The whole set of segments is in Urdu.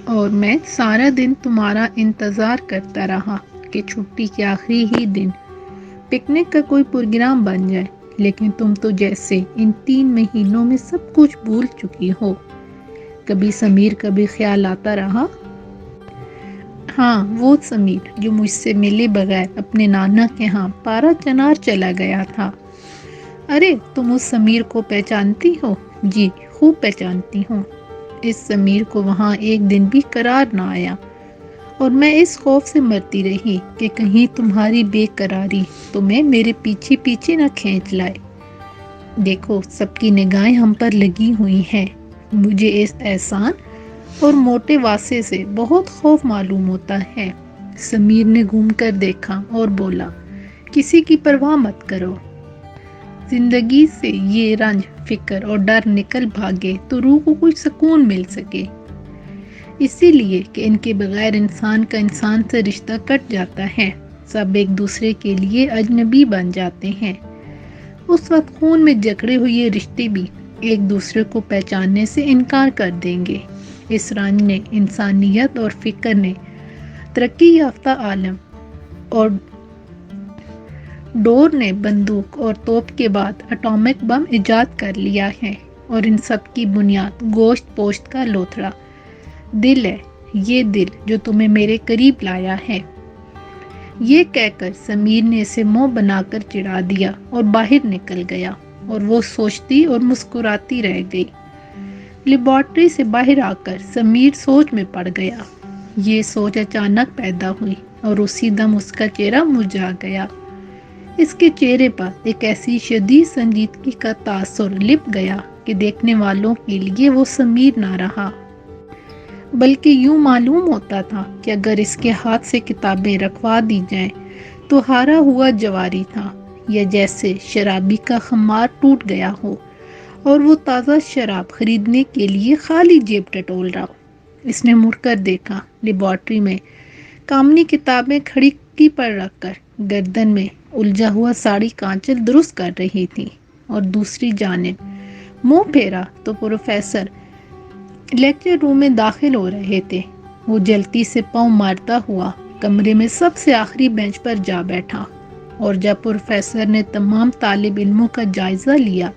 اور میں سارا دن تمہارا انتظار کرتا رہا کہ چھٹی کے آخری ہی دن پکنک کا کوئی پروگرام بن جائے، لیکن تم تو جیسے ان 3 مہینوں میں سب کچھ بھول چکی ہو۔ کبھی سمیر کا بھی خیال آتا رہا؟ ہاں، وہ سمیر جو مجھ سے ملے بغیر اپنے نانا کے ہاں پارا چنار چلا گیا تھا۔ ارے تم اس سمیر کو پہچانتی ہو؟ جی خوب پہچانتی ہوں۔ اس سمیر کو وہاں ایک دن بھی قرار نہ آیا، اور میں اس خوف سے مرتی رہی کہ کہیں تمہاری بے قراری تمہیں میرے پیچھے پیچھے نہ کھینچ لائے۔ دیکھو سب کی نگاہیں ہم پر لگی ہوئی ہیں۔ مجھے اس احسان اور موٹے واسطے سے بہت خوف معلوم ہوتا ہے۔ سمیر نے گھوم کر دیکھا اور بولا، کسی کی پرواہ مت کرو۔ زندگی سے یہ رنج، فکر اور ڈر نکل بھاگے تو روح کو کچھ سکون مل سکے۔ اسی لیے کہ ان کے بغیر انسان کا انسان سے رشتہ کٹ جاتا ہے، سب ایک دوسرے کے لیے اجنبی بن جاتے ہیں۔ اس وقت خون میں جکڑے ہوئے یہ رشتے بھی ایک دوسرے کو پہچاننے سے انکار کر دیں گے۔ اس رنج نے انسانیت اور فکر نے ترقی یافتہ عالم اور ڈور نے بندوق اور توپ کے بعد اٹامک بم ایجاد کر لیا ہے، اور ان سب کی بنیاد گوشت پوشت کا لوتھڑا دل ہے، یہ دل جو تمہیں میرے قریب لایا ہے۔ یہ کہہ کر سمیر نے اسے منہ بنا کر چڑھا دیا اور باہر نکل گیا، اور وہ سوچتی اور مسکراتی رہ گئی۔ لیبارٹری سے باہر آ کر سمیر سوچ میں پڑ گیا۔ یہ سوچ اچانک پیدا ہوئی اور اسی دم اس کا چہرہ مرجھا گیا۔ اس کے چہرے پر ایک ایسی شدید سنجیدگی کا تاثر لپٹ گیا کہ دیکھنے والوں کے لیے وہ سمیر نہ رہا، بلکہ یوں معلوم ہوتا تھا کہ اگر اس کے ہاتھ سے کتابیں رکھوا دی جائیں تو ہارا ہوا جواری تھا، یا جیسے شرابی کا خمار ٹوٹ گیا ہو اور وہ تازہ شراب خریدنے کے لیے خالی جیب ٹٹول رہا ہو۔ اس نے مڑ کر دیکھا، لیبارٹری میں کامنی کتابیں کھڑکی پر رکھ کر گردن میں الجھا ہوا ساڑی کانچل درست کر رہی تھی، اور دوسری جانب منہ پھیرا تو پروفیسر لیکچر روم میں داخل ہو رہے تھے۔ وہ جلتی سے پاؤں مارتا ہوا کمرے میں سب سے آخری بینچ پر جا بیٹھا، اور جب پروفیسر نے تمام طالب علموں کا جائزہ لیا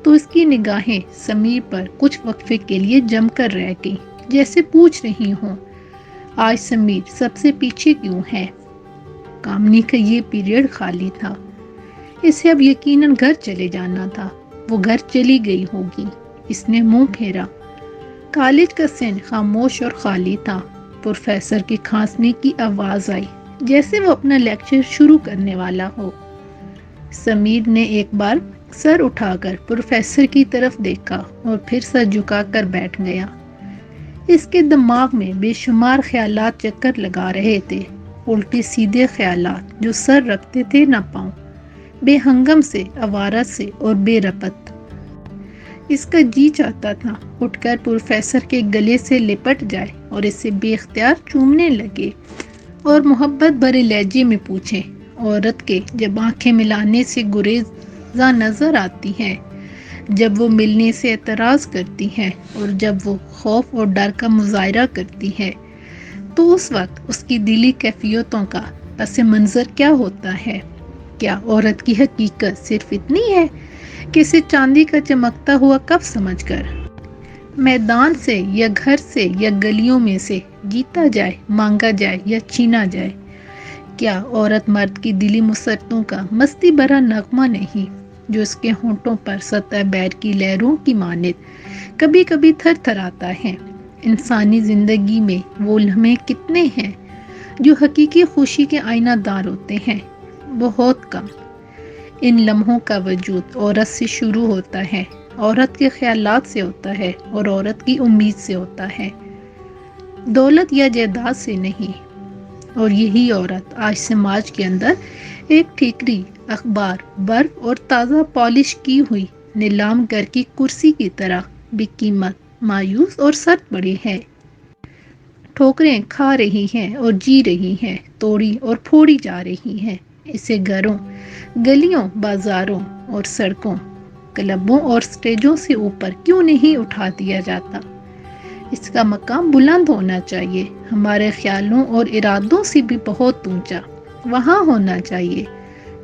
تو اس کی نگاہیں سمیر پر کچھ وقفے کے لیے جم کر رہ گئی، جیسے پوچھ رہی ہوں، آج سمیر سب سے پیچھے کیوں ہے؟ کامنی کا یہ پیریڈ خالی تھا، اسے اب یقیناً گھر چلے جانا تھا۔ وہ گھر چلی گئی ہوگی۔ اس نے منہ پھیرا۔ کالج کا سین خاموش اور خالی تھا۔ پروفیسر کی کھانسنے کی آواز آئی، جیسے وہ اپنا لیکچر شروع کرنے والا ہو۔ سمیر نے ایک بار سر اٹھا کر پروفیسر کی طرف دیکھا اور پھر سر جھکا کر بیٹھ گیا۔ اس کے دماغ میں بے شمار خیالات چکر لگا رہے تھے، الٹے سیدھے خیالات جو سر رکھتے تھے نہ پاؤں، بے ہنگم سے، آوارہ سے اور بے ربط۔ اس کا جی چاہتا تھا اٹھ کر پروفیسر کے گلے سے لپٹ جائے اور اسے بے اختیار چومنے لگے، اور محبت بھرے لہجے میں پوچھے، عورت کے جب آنکھیں ملانے سے گریزاں نظر آتی ہیں، جب وہ ملنے سے اعتراض کرتی ہے، اور جب وہ خوف اور ڈر کا مظاہرہ کرتی ہے، تو اس وقت اس کی دلی کیفیتوں کا پس منظر کیا ہوتا ہے؟ کیا عورت کی حقیقت صرف اتنی ہے کہ اسے چاندی کا چمکتا ہوا کپ سمجھ کر میدان سے یا گھر سے یا گلیوں میں سے جیتا جائے، مانگا جائے یا چھینا جائے؟ کیا عورت مرد کی دلی مسرتوں کا مستی بھرا نغمہ نہیں، جو اس کے ہونٹوں پر سطح بحر کی لہروں کی مانند کبھی کبھی تھر تھر آتا ہے؟ انسانی زندگی میں وہ لمحے کتنے ہیں جو حقیقی خوشی کے آئینہ دار ہوتے ہیں؟ بہت کم۔ ان لمحوں کا وجود عورت سے شروع ہوتا ہے، عورت کے خیالات سے ہوتا ہے، اور عورت کی امید سے ہوتا ہے، دولت یا جائیداد سے نہیں۔ اور یہی عورت آج سماج کے اندر ایک ٹھیکری، اخبار، برف اور تازہ پالش کی ہوئی نیلام گر کی کرسی کی طرح بے قیمت، مایوس اور سرد پڑی ہے۔ ٹھوکریں کھا رہی ہیں اور جی رہی ہیں، توڑی اور پھوڑی جا رہی ہیں۔ اسے گھروں، گلیوں، بازاروں اور سڑکوں، کلبوں اور سٹیجوں سے اوپر کیوں نہیں اٹھا دیا جاتا؟ اس کا مقام بلند ہونا چاہیے، ہمارے خیالوں اور ارادوں سے بھی بہت اونچا۔ وہاں ہونا چاہیے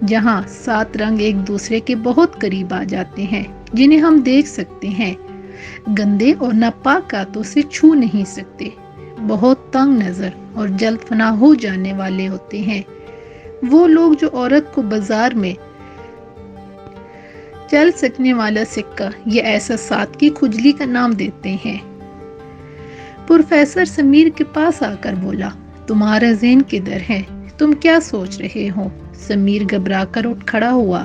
جہاں 7 رنگ ایک دوسرے کے بہت قریب آ جاتے ہیں، جنہیں ہم دیکھ سکتے ہیں، گندے اور ناپاک ہاتھوں سے چھو نہیں سکتے، بہت تنگ نظر اور جلد فنا ہو جانے والے ہوتے ہیں۔ وہ لوگ جو عورت کو بازار میں چل سکنے والا سکہ یا احساسات کی کھجلی کا نام دیتے ہیں۔ پروفیسر سمیر کے پاس آ کر بولا، تمہارا ذہن کدھر ہے؟ تم کیا سوچ رہے ہو؟ سمیر گھبرا کر اٹھ کھڑا ہوا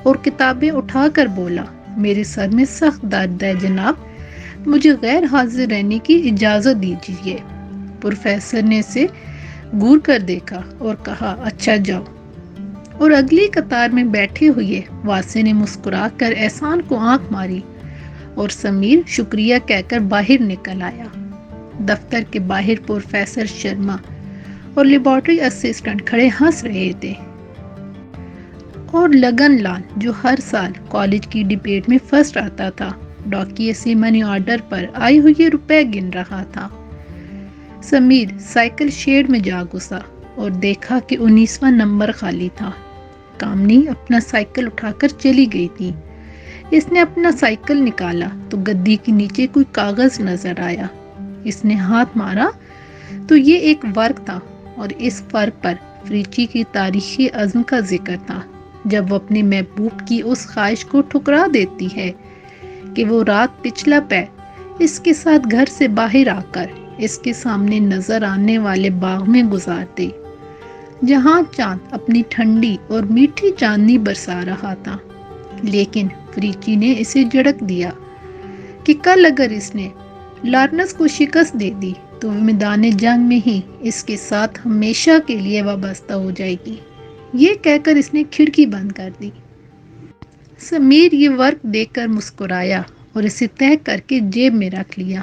اور کتابیں اٹھا کر بولا، میرے سر میں سخت درد ہے جناب، مجھے غیر حاضر رہنے کی اجازت دیجیے۔ پروفیسر نے اسے گور کر دیکھا اور کہا، اچھا جاؤ۔ اور اگلی قطار میں بیٹھے ہوئے واسع نے مسکرا کر احسان کو آنکھ ماری اور سمیر شکریہ کہہ کر باہر نکل آیا۔ دفتر کے باہر پروفیسر شرما اور لیبارٹری اسسٹنٹ کھڑے ہنس رہے تھے، اور لگن لال جو ہر سال کالج کی ڈبیٹ میں فرسٹ آتا تھا، ڈاکیے سے منی آرڈر پر آئے ہوئے روپے گن رہا تھا۔ سمیر سائیکل شیڈ میں جا گھسا اور دیکھا کہ 19واں نمبر خالی تھا۔ کامنی اپنا سائیکل اٹھا کر چلی گئی تھی۔ اس نے اپنا سائیکل نکالا تو گدی کے نیچے کوئی کاغذ نظر آیا۔ اس نے ہاتھ مارا تو یہ ایک ورق تھا، اور اس ورق پر فریچی کی تاریخی عزم کا ذکر تھا، جب وہ اپنے محبوب کی اس خواہش کو ٹھکرا دیتی ہے کہ وہ رات پچھلا پہر اس کے ساتھ گھر سے باہر آ کر اس کے سامنے نظر آنے والے باغ میں گزار دے، جہاں چاند اپنی ٹھنڈی اور میٹھی چاندنی برسا رہا تھا۔ لیکن فریچی نے اسے جھڑک دیا کہ کل اگر اس نے لارنس کو شکست دے دی تو وہ میدان جنگ میں ہی اس کے ساتھ ہمیشہ کے لیے وابستہ ہو جائے گی۔ یہ کہہ کر اس نے کھڑکی بند کر دی۔ سمیر یہ ورق دیکھ کر مسکرایا اور اسے طے کر کے جیب میں رکھ لیا۔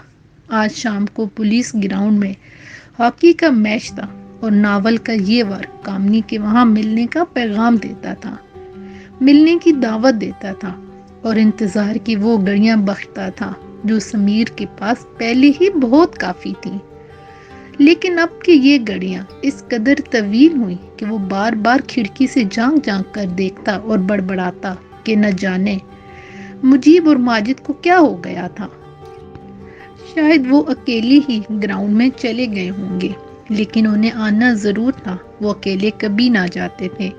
آج شام کو پولیس گراؤنڈ میں ہاکی کا میچ تھا، اور ناول کا یہ ورق کامنی کے وہاں ملنے کا پیغام دیتا تھا، ملنے کی دعوت دیتا تھا، اور انتظار کی وہ گھڑیاں بخشتا تھا جو سمیر کے پاس پہلے ہی بہت کافی تھیں۔ لیکن اب کہ یہ گھڑیاں اس قدر طویل ہوئی کہ وہ بار بار کھڑکی سے جھانک جھانک کر دیکھتا اور بڑبڑاتا کہ نہ جانے مجیب اور ماجد کو کیا ہو گیا تھا۔ شاید وہ اکیلے ہی گراؤنڈ میں چلے گئے ہوں گے، لیکن انہیں آنا ضرور تھا، وہ اکیلے کبھی نہ جاتے تھے۔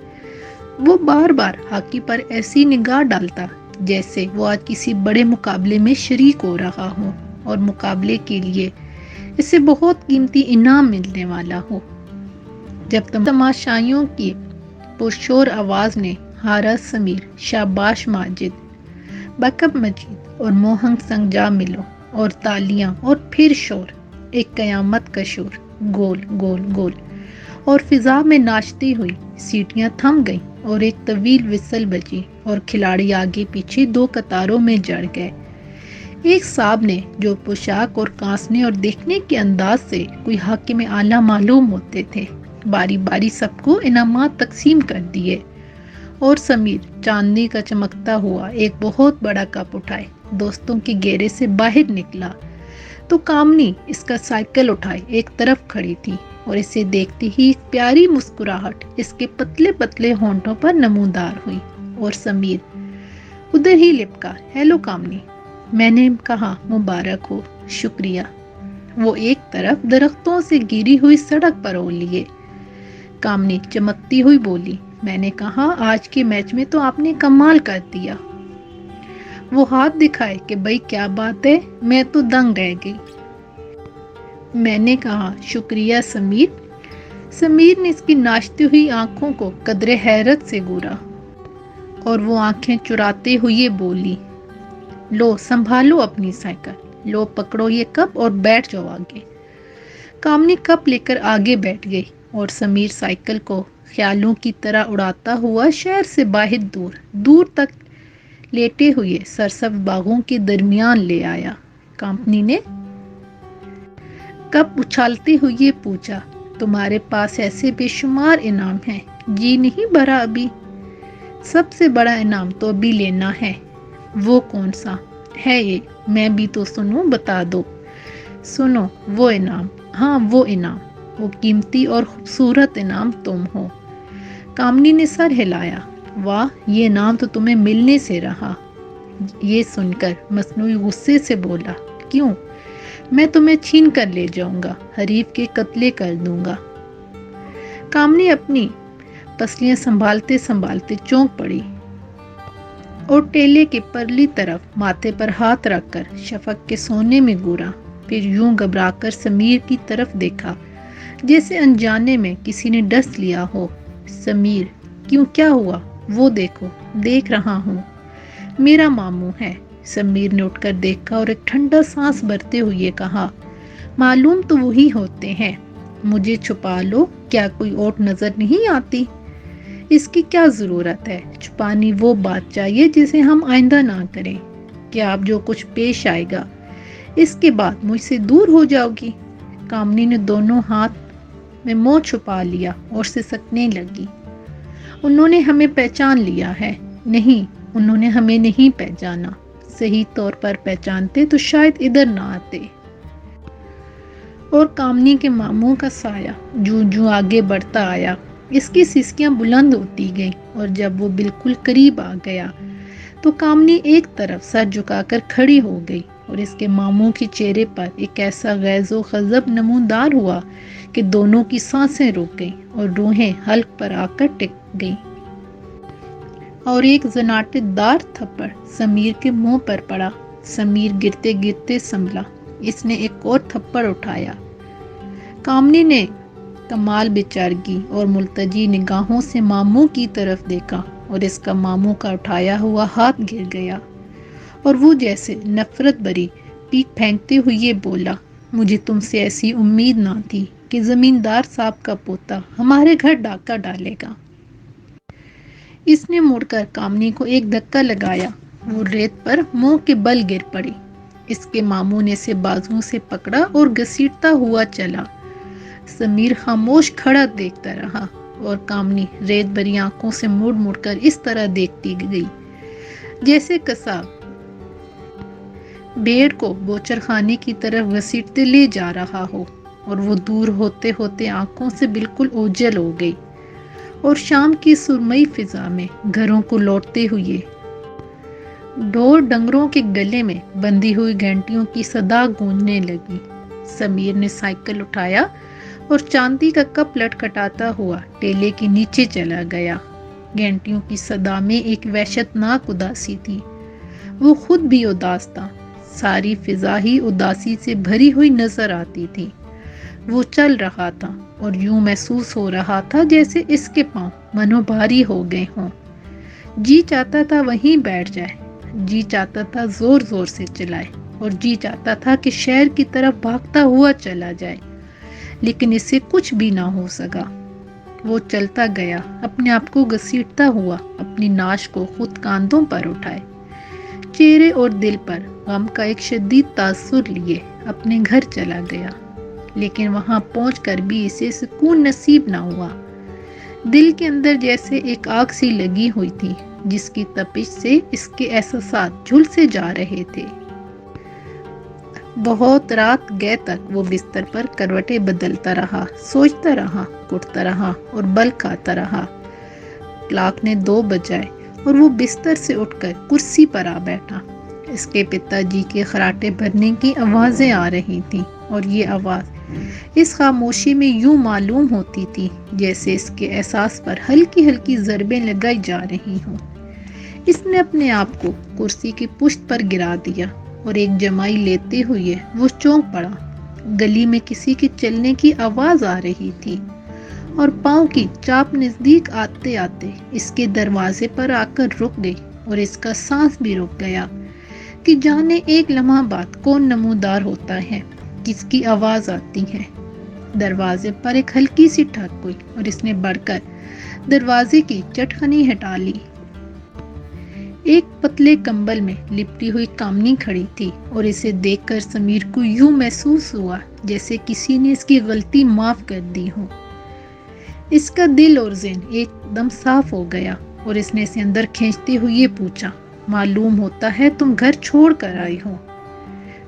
وہ بار بار ہاکی پر ایسی نگاہ ڈالتا جیسے وہ آج کسی بڑے مقابلے میں شریک ہو رہا ہو، اور مقابلے کے لیے اسے بہت قیمتی انعام ملنے والا ہو۔ جب تماشائیوں کی پرشور آواز نے ہارا سمیر، شاباش ماجد، بک اپ مجید اور موہنگ سنگ جا ملو، اور تالیاں اور پھر شور، ایک قیامت کا شور، گول گول گول، اور فضا میں ناچتی ہوئی سیٹیاں تھم گئیں اور ایک طویل وسل بجی، اور کھلاڑی آگے پیچھے 2 قطاروں میں جڑ گئے۔ ایک صاحب نے جو پوشاک اور کانسنے اور دیکھنے کے انداز سے کوئی حاکم اعلیٰ معلوم ہوتے تھے، باری باری سب کو انعامات تقسیم کر دیے، اور سمیر چاندنی کا چمکتا ہوا ایک بہت بڑا کپ اٹھائے دوستوں کے گھیرے سے باہر نکلا تو کامنی اس کا سائیکل اٹھائے ایک طرف کھڑی تھی، اور اسے دیکھتے ہی ایک پیاری مسکراہٹ اس کے پتلے پتلے ہونٹوں پر نمودار ہوئی، اور سمیر ادھر ہی لپکا، ہیلو کامنی۔ میں نے کہا، مبارک ہو، شکریہ۔ وہ ایک طرف درختوں سے گھری ہوئی سڑک پر ہو لیے۔ کامنی چمکتی ہوئی بولی، میں نے کہا، آج کے میچ میں تو آپ نے کمال کر دیا۔ وہ ہاتھ دکھائے کہ بھئی کیا بات ہے، میں تو دنگ رہ گئی۔ میں نے کہا، شکریہ سمیر۔ سمیر نے اس کی ناچتی ہوئی آنکھوں کو قدرے حیرت سے گورا، اور وہ آنکھیں چراتے ہوئے بولی، لو سنبھالو اپنی سائیکل، لو پکڑو یہ کپ اور بیٹھ جاؤ آگے۔ کامنی کپ لے کر آگے بیٹھ گئی، اور سمیر سائیکل کو خیالوں کی طرح اڑاتا ہوا شہر سے باہر دور دور تک لیٹے ہوئے سرسبز باغوں کے درمیان لے آیا۔ کامنی نے کپ اچھالتے ہوئے پوچھا، تمہارے پاس ایسے بے شمار انعام ہیں، جی نہیں بھرا ابھی؟ سب سے بڑا انعام تو ابھی لینا ہے۔ وہ کون سا ہے؟ یہ میں بھی تو سنوں، بتا دو۔ سنو وہ انعام، ہاں وہ انعام، وہ قیمتی اور خوبصورت انعام تم ہو۔ کامنی نے سر ہلایا۔ واہ، یہ انعام تو تمہیں ملنے سے رہا۔ یہ سن کر مصنوعی غصے سے بولا، کیوں؟ میں تمہیں چھین کر لے جاؤں گا، حریف کے قتلے کر دوں گا۔ کامنی اپنی پسلیاں سنبھالتے سنبھالتے چونک پڑی اور ٹیلے کی پرلی طرف ماتھے پر ہاتھ رکھ کر شفق کے سونے میں گورا، پھر یوں گھبرا کر سمیر کی طرف دیکھا جیسے انجانے میں کسی نے ڈس لیا ہو۔ سمیر، کیوں، کیا ہوا؟ وہ دیکھو۔ دیکھ رہا ہوں، میرا ماموں ہے۔ سمیر نے اٹھ کر دیکھا اور ایک ٹھنڈا سانس بھرتے ہوئے کہا، معلوم تو وہی ہوتے ہیں۔ مجھے چھپا لو، کیا کوئی اوٹ نظر نہیں آتی؟ اس کی کیا ضرورت ہے؟ چھپانی وہ بات چاہیے جسے ہم آئندہ نہ کریں۔ کیا اب جو کچھ پیش آئے گا اس کے بعد مجھ سے دور ہو جاؤ گی؟ کامنی نے دونوں ہاتھ میں منہ چھپا لیا اور سسکنے لگی۔ انہوں نے ہمیں پہچان لیا ہے۔ نہیں، انہوں نے ہمیں نہیں پہچانا۔ صحیح طور پر پہچانتے تو شاید ادھر نہ آتے۔ اور کامنی کے ماموں کا سایہ جوں جوں آگے بڑھتا آیا، اس کی سسکیاں بلند ہوتی گئیں، اور جب وہ بالکل قریب آ گیا تو کامنی ایک طرف سر جھکا کر کھڑی ہو گئی، اور اس کے ماموں کے چہرے پر ایک ایسا غیظ و غضب نمودار ہوا کہ دونوں کی سانسیں رک گئیں اور روحیں حلق پر آ کر ٹک گئیں۔ اور ایک زناٹے دار تھپڑ سمیر کے منہ پر پڑا۔ سمیر گرتے گرتے سنبھلا۔ اس نے ایک اور تھپڑ اٹھایا۔ کامنی نے کمال بےچارگی اور ملتجی نگاہوں سے ماموں کی طرف دیکھا، اور اس کا ماموں کا اٹھایا ہوا ہاتھ گر گیا، اور وہ جیسے نفرت بھری پیک پھینکتے ہوئے بولا، مجھے تم سے ایسی امید نہ تھی کہ زمیندار صاحب کا پوتا ہمارے گھر ڈاکہ ڈالے گا۔ اس نے مڑ کر کامنی کو ایک دھکا لگایا۔ وہ ریت پر منہ کے بل گر پڑی۔ اس کے ماموں نے اسے بازوؤں سے پکڑا اور گھسیٹتا ہوا چلا۔ سمیر خاموش کھڑا دیکھتا رہا، اور کامنی ریت بھری آنکھوں سے مڑ مڑ کر اس طرح دیکھتی گئی جیسے قصاب بھیڑ کو بوچر خانے کی طرف گھسیٹتے لے جا رہا ہو، اور وہ دور ہوتے ہوتے آنکھوں سے بالکل اوجھل ہو گئی، اور شام کی سرمئی فضا میں گھروں کو لوٹتے ہوئے ڈھول ڈنگروں کے گلے میں بندھی ہوئی گھنٹیوں کی صدا گونجنے لگی۔ سمیر نے سائیکل اٹھایا اور چاندی کا کپ لٹکٹاتا ہوا ٹیلے کے نیچے چلا گیا۔ گھنٹیوں کی صدا میں ایک وحشتناک اداسی تھی۔ وہ خود بھی اداس تھا۔ ساری فضا ہی اداسی سے بھری ہوئی نظر آتی تھی۔ وہ چل رہا تھا اور یوں محسوس ہو رہا تھا جیسے اس کے پاؤں منو بھاری ہو گئے ہوں۔ جی چاہتا تھا وہیں بیٹھ جائے، جی چاہتا تھا زور زور سے چلائے، اور جی چاہتا تھا کہ شہر کی طرف بھاگتا ہوا چلا جائے، لیکن اس سے کچھ بھی نہ ہو سکا۔ وہ چلتا گیا، اپنے آپ کو گھسیٹتا ہوا، اپنی ناش کو خود کاندھوں پر اٹھائے، چہرے اور دل پر غم کا ایک شدید تاثر لیے اپنے گھر چلا گیا۔ لیکن وہاں پہنچ کر بھی اسے سکون نصیب نہ ہوا۔ دل کے اندر جیسے ایک آگ سی لگی ہوئی تھی، جس کی تپش سے اس کے احساسات جھلسے جا رہے تھے۔ بہت رات گئے تک وہ بستر پر کروٹیں بدلتا رہا، سوچتا رہا، کٹتا رہا اور بل کھاتا رہا۔ کلاک نے 2 بجائے اور وہ بستر سے اٹھ کر کرسی پر آ بیٹھا۔ اس کے پتا جی کے خراٹے بھرنے کی آوازیں آ رہی تھیں، اور یہ آواز اس خاموشی میں یوں معلوم ہوتی تھی جیسے اس کے احساس پر ہلکی ہلکی ضربیں لگائی جا رہی ہوں۔ اس نے اپنے آپ کو کرسی کی پشت پر گرا دیا، اور ایک جمائی لیتے ہوئے وہ چونک پڑا۔ گلی میں کسی کے چلنے کی آواز آ رہی تھی، اور پاؤں کی چاپ نزدیک آتے آتے اس کے دروازے پر آ کر رک گئی، اور اس کا سانس بھی رک گیا کہ جانے ایک لمحہ بعد کون نمودار ہوتا ہے، کس کی آواز آتی ہے۔ دروازے پر ایک ہلکی سی ٹھک ہوئی، اور اس نے بڑھ کر دروازے کی چٹکنی ہٹا لی۔ ایک پتلے کمبل میں لپٹی ہوئی کامنی کھڑی تھی، اور اسے دیکھ کر سمیر کو یوں محسوس ہوا جیسے کسی نے اس کی غلطی معاف کر دی ہو۔ اس کا دل اور ذہن ایک دم صاف ہو گیا، اور اس نے اسے اندر کھینچتے ہوئے پوچھا، معلوم ہوتا ہے تم گھر چھوڑ کر آئی ہو؟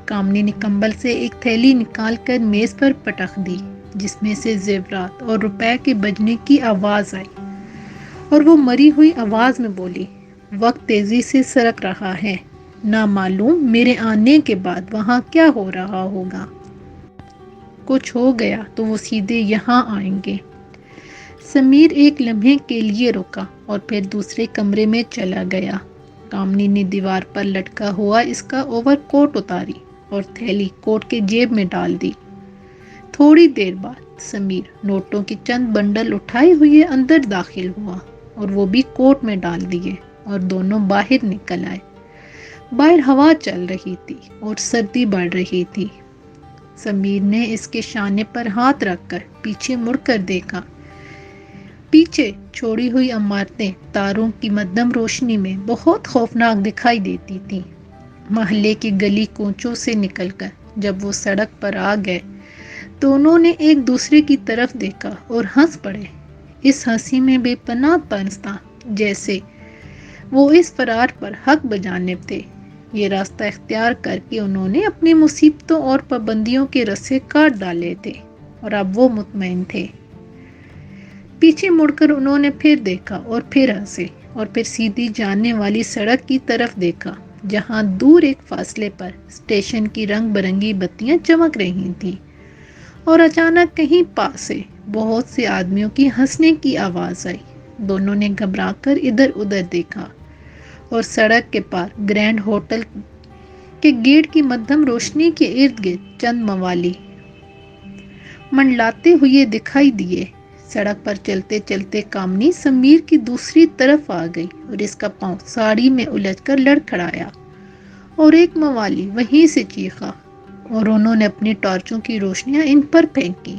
کامنی نے کمبل سے ایک تھیلی نکال کر میز پر پٹک دی جس میں سے زیورات اور روپے کے بجنے کی آواز آئی، اور وہ مری ہوئی آواز میں بولی، وقت تیزی سے سرک رہا ہے، نہ معلوم میرے آنے کے بعد وہاں کیا ہو رہا ہوگا۔ کچھ ہو گیا تو وہ سیدھے یہاں آئیں گے۔ سمیر ایک لمحے کے لیے رکا اور پھر دوسرے کمرے میں چلا گیا۔ کامنی نے دیوار پر لٹکا ہوا اس کا اوور کوٹ اتاری اور تھیلی کوٹ کے جیب میں ڈال دی۔ تھوڑی دیر بعد سمیر نوٹوں کے چند بنڈل اٹھائے ہوئے اندر داخل ہوا اور وہ بھی کوٹ میں ڈال دیے اور دونوں باہر نکل آئے۔ باہر ہوا چل رہی تھی اور سردی بڑھ رہی تھی۔ سمیر نے اس کے شانے پر ہاتھ رکھ کر پیچھے مڑ کر دیکھا۔ پیچھے چھوڑی ہوئی عمارتیں تاروں کی مدھم روشنی میں بہت خوفناک دکھائی دیتی تھیں۔ محلے کی گلی کوچوں سے نکل کر جب وہ سڑک پر آ گئے تو انہوں نے ایک دوسرے کی طرف دیکھا اور ہنس پڑے۔ اس ہنسی میں بے پناہ طنز تھا، جیسے وہ اس فرار پر حق بجانب تھے۔ یہ راستہ اختیار کر کے انہوں نے اپنی مصیبتوں اور پابندیوں کے رسے کاٹ ڈالے تھے اور اب وہ مطمئن تھے۔ پیچھے مڑ کر انہوں نے پھر دیکھا اور پھر ہنسے اور پھر سیدھی جانے والی سڑک کی طرف دیکھا جہاں دور ایک فاصلے پر اسٹیشن کی رنگ برنگی بتیاں چمک رہی تھیں، اور اچانک کہیں پاس سے بہت سے آدمیوں کی ہنسنے کی آواز آئی۔ دونوں نے گھبرا کر ادھر ادھر دیکھا اور سڑک کے پار گرینڈ ہوٹل کے گیٹ کی مدھم روشنی کے ارد گرد چند موالی منڈلاتے ہوئے دکھائی دیے۔ سڑک پر چلتے چلتے کامنی سمیر کی دوسری طرف آ گئی اور اس کا پاؤں ساڑی میں الجھ کر لڑکھڑایا اور ایک موالی وہیں سے چیخا اور انہوں نے اپنی ٹارچوں کی روشنیاں ان پر پھینکی۔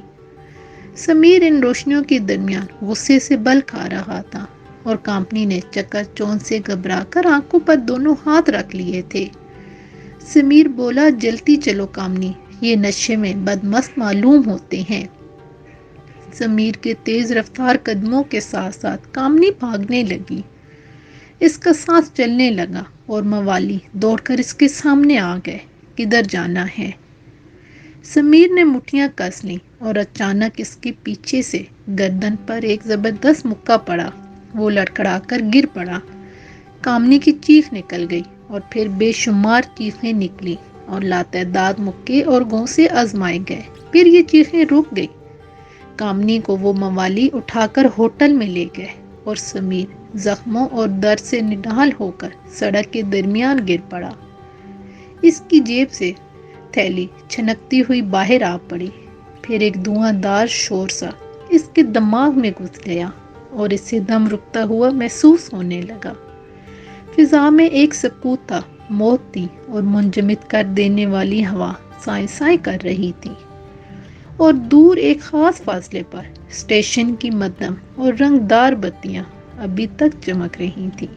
سمیر ان روشنیوں کے درمیان غصے سے بل کھا رہا تھا اور کامنی نے چکر چوند سے گھبرا کر آنکھوں پر دونوں ہاتھ رکھ لیے تھے۔ سمیر بولا، جلتی چلو کامنی، یہ نشے میں بدمست معلوم ہوتے ہیں۔ سمیر کے تیز رفتار قدموں کے ساتھ ساتھ کامنی بھاگنے لگی۔ اس کا سانس چلنے لگا اور موالی دوڑ کر اس کے سامنے آ گئے۔ کدھر جانا ہے؟ سمیر نے مٹھیاں کس لیں اور اچانک اس کے پیچھے سے گردن پر ایک زبردست مکہ پڑا۔ وہ لڑکھڑا کر گر پڑا۔ کامنی کی چیخ نکل گئی اور پھر بے شمار چیخیں نکلی اور لاتعداد مکے اور گھونسے آزمائے گئے۔ پھر یہ چیخیں رک گئی۔ کامنی کو وہ موالی اٹھا کر ہوٹل میں لے گئے اور سمیر زخموں اور درد سے نڈال ہو کر سڑک کے درمیان گر پڑا۔ اس کی جیب سے تھیلی چھنکتی ہوئی باہر آ پڑی۔ پھر ایک دھواں دار شور سا اس کے دماغ میں گھس گیا اور اسے دم رکتا ہوا محسوس ہونے لگا۔ فضا میں ایک سکوت تھا، موت تھی اور منجمد کر دینے والی ہوا سائیں سائیں کر رہی تھی، اور دور ایک خاص فاصلے پر اسٹیشن کی مدھم اور رنگدار بتیاں ابھی تک چمک رہی تھیں۔